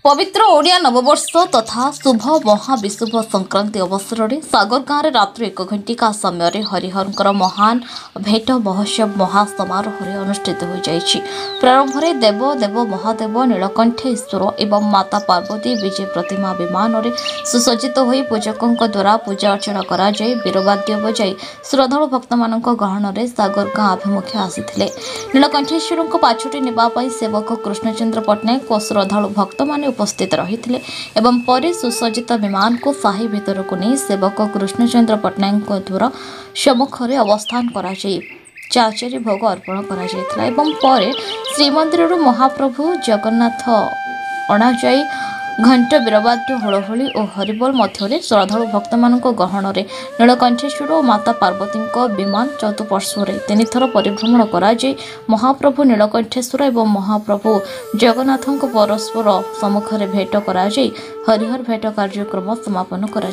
पवित्र ओडिया नववर्ष तथा शुभ महाविशुभ संक्रांति अवसर में सागर गाँव में रात्रि 1 घंटिका समय हरिहर महान भेट महोत्सव महासमारोह अनुष्ठित हो जाइछि। प्रारंभ में देव देव महादेव नीलकंठेश्वर एवं माता पार्वती विजय प्रतिमा विमान में सुसज्जित हो पूजकों द्वारा पूजा अर्चना करा जाय वीरवाद्य बजाई श्रद्धालु भक्त मान गहन में सागर गाँव अभिमुखे आसिथिले। नीलकंठेश्वर पाछुटी नेबापई सेवक कृष्णचंद्र पट्टनायक और श्रद्धालु भक्त मान उपस्थित रही एवं परे सुसज्जित विमान को साही भीतर को नहीं सेवक कृष्णचंद्र पट्टनायक द्वारा सम्मुख में अवस्थान कराई चाचरी भोग अर्पण करा एवं परे श्रीमंदिर महाप्रभु जगन्नाथ अणाई घंट वीरवाद्य हुलहुली और हरिबोल मध्य श्रद्धालु भक्त मान गहन में नीलकंठेश्वर और माता पार्वती विमान चतुर्पार्श्वर 3 थर परिभ्रमण कर महाप्रभु नीलकंठेश्वर एवं महाप्रभु जगन्नाथ परस्पर सम्मुख में भेट कर हरिहर भेट कार्यक्रम समापन कर।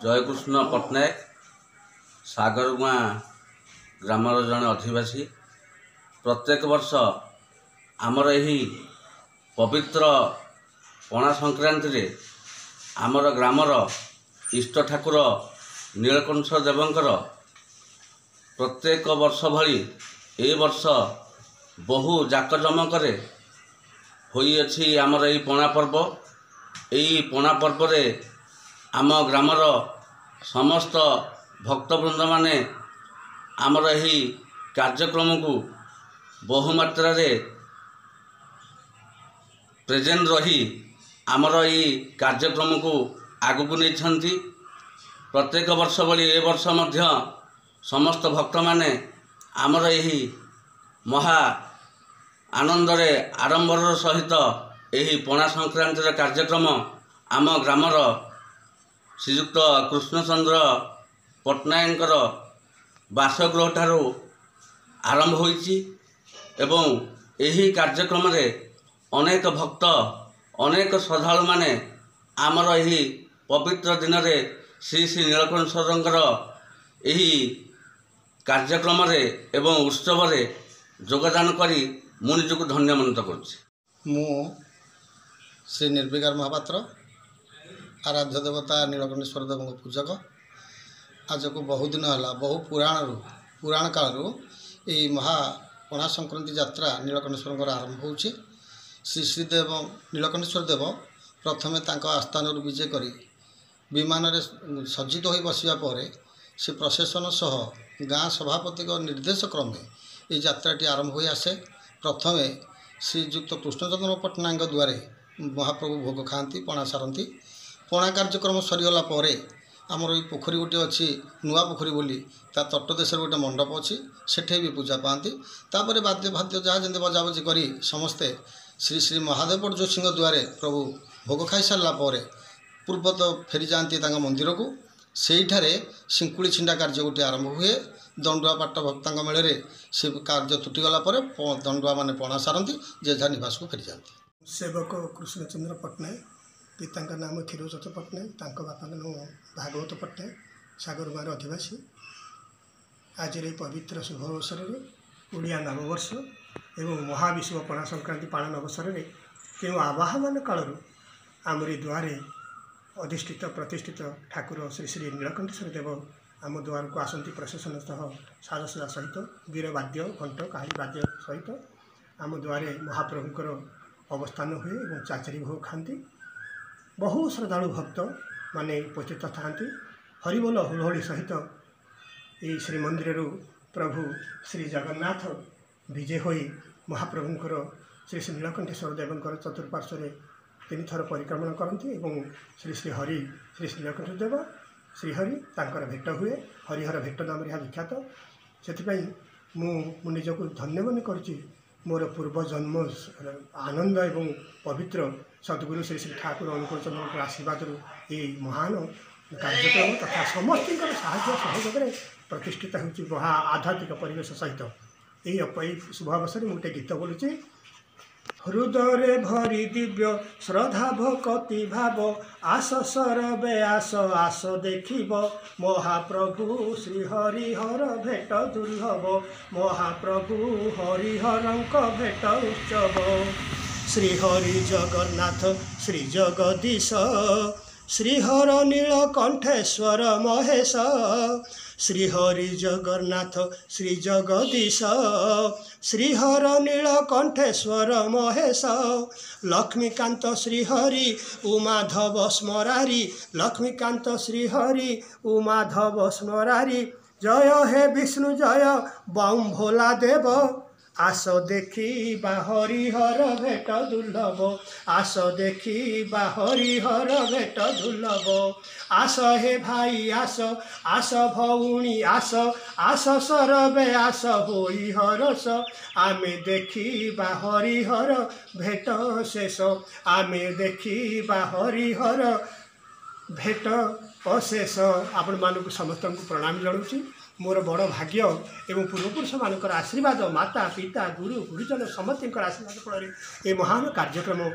जयकृष्ण पट्टनायक सागर गाँ ग्रामर जड़े अधिवासी प्रत्येक वर्ष आमर यही पवित्र पणा संक्रांति रे आमर ग्रामर इष्ट ठाकुर नीलकंठ देवंकर प्रत्येक वर्ष भली ए वर्ष बहु जाकजमक होई अछि आमर यही पणा पर्व। यही पणा पर्व रे आम ग्रामर समस्त भक्तवृंद माने आमर यही कार्यक्रम को बहुमात्रा रे प्रेजेंट रही आमर यही कार्यक्रम को आगु को नहीं प्रत्येक वर्ष भली ए वर्ष मध्य समस्त भक्त माने आमर यही महा आनंद रे आडंबर सहित यही पणा संक्रांतिर कार्यक्रम आम ग्रामर श्रीयुक्त कृष्णचंद्र पट्टनायक बासगृह ठारू आरंभ होइछि एवं यही कार्यक्रम रे अनेक भक्त अनेक श्रद्धालु माने आमर यही पवित्र दिन रे श्री श्री नीलकंठेश्वर यही कार्यक्रम एवं उत्सव योगदान करी मु निजक धन्य मत करुच्ची। मु श्री निर्विकार महापात्र आराध्य देवता नीलकंठेश्वर देव पूजक। आज को बहु दिन है बहु पुराण काल ये महापणा संक्रांति यात्रा नीलकंठेश्वर आरंभ हो। श्री श्रीदेव नीलकंठेश्वर देव प्रथमे आस्थान विजय कर विमान सज्जित हो बसवा पर से प्रशासन सह गाँ सभापति निर्देश क्रमे ये यात्राटी आरंभ हो आसे। प्रथमे श्रीजुक्त कृष्णचंद्र पट्टनायक द्वारे महाप्रभु भोग खाती पणा सारती। पणा कार्यक्रम सरीगला आमर ये पोखरी गोटे अच्छी नुआ पोखरी बोली ता तटदेश गोटे मंडप अच्छी सेठे भी पूजा पाती। तापर बाद्य भाद्य जहाँ जमी बजाबजी कर समस्ते श्री श्री महादेव जोशी द्वारे प्रभु भोग खाई सारापर पूर्वत फेरी जाती मंदिर को सेठारे शिंकुड़ी छिंडा कार्य गोटे आरंभ हुए। दंडुआ पाट भक्ता मेले से कार्य तुटिगला दंडुआ माने पणा सारती जे जहाँ निवास को फेरी जाती। सेवक कृष्णचंद्र पट्टनायक पिता नाम क्षीरोचत पट्टनायक बापा नाम भागवत पट्टनायक सागरगाँव अधिवासी। आज पवित्र शुभ अवसर में ओडिया नववर्ष एवं महाविश्व पणा संक्रांति पालन अवसर में क्यों आवाहन कालू आमरी द्वारे अधिष्ठित प्रतिष्ठित ठाकुर श्री श्री नीलकंठेश्वर देव आम द्वार को आसती प्रशासन सह साजसजा सहित वीर वाद्य घंट काहली वाद्य सहित आम द्वारे महाप्रभुंकर अवस्थान हुए और चाचरी भोग खाती। बहु श्रद्धालु भक्त माने उपस्थित था। हरिबोल हुलहड़ी सहित ये श्रीमंदिर प्रभु श्री जगन्नाथ विजय हो महाप्रभुंकर श्री श्री नीलकंठेश्वर देवंकर चतुर्पार्श्व तीन थर परिक्रमण करती। श्री श्री हरि श्री श्री नीलकंठ देव श्रीहरि तांकर भेट हुए हरिहर भेट नाम यह विख्यात। से मु निजक धन्य मन करुच्ची मोर पूर्व जन्म आनंद एवं पवित्र सद्गुरु श्री श्री ठाकुर अनुकूल चंद्र आशीर्वाद ये महान कार्यक्रम तथा समस्त साहाय्य सहयोग प्रतिष्ठित हो आध्यात्मिक परिवेश सहित यही शुभ अवसर में गोटे गीत बोलुची। हृदय भरी दिव्य श्रद्धा भक्ति भाव आस सरबे आस आस देखिब महाप्रभु श्री हरिहर भेट दुर्लभ महाप्रभु हरिहरंक भेट उत्सव श्रीहरि जगन्नाथ श्री जगदीश श्रीहर नीलकंठेश्वर महेश श्रीहरि जगन्नाथ श्री जगदीश श्रीहर नीलकंठेश्वर महेश लक्ष्मीकांत श्रीहरि उमाधव स्मरारी लक्ष्मीकांत श्रीहरि उमाधव स्मरारी जय हे विष्णु जय बम भोला देव आस देखिबा हरिहर भेट दुर्लभ आस देखिबा हरिहर भेट दुर्लभ आस हे भाई आस आस भौणी आस आस सरबे आस होई हरस आमे देखिबा हरिहर भेट शेष आमे देखिबा हरिहर भेट अशेष। आपण मानक समस्त को प्रणाम जनाऊँ। मोर बड़ भाग्य एवं पूर्वपुरुष मानकर आशीर्वाद माता पिता गुरु गुरुजन समस्त आशीर्वाद फल ये महान कार्यक्रम हो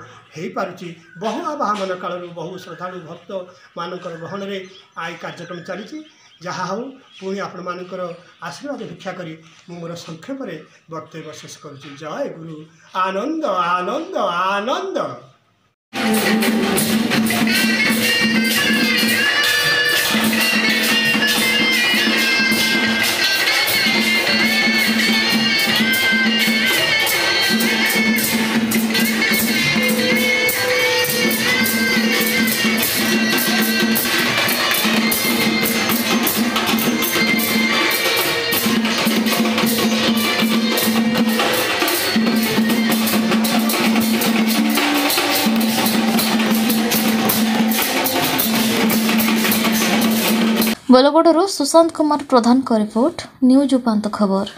पारुची। बहु आवाहन काल बहु श्रद्धालु भक्त मानकर गहन में आई कार्यक्रम चली जहाँ हो पुणी आपण मानकर आशीर्वाद भिक्षा करी मोर संक्षेप में वक्तव्य शेष करुच्ची। जय गुरु आनंद आनंद आनंद। बोलगड़ू सुशांत कुमार प्रधान का रिपोर्ट न्यूज उपांत खबर।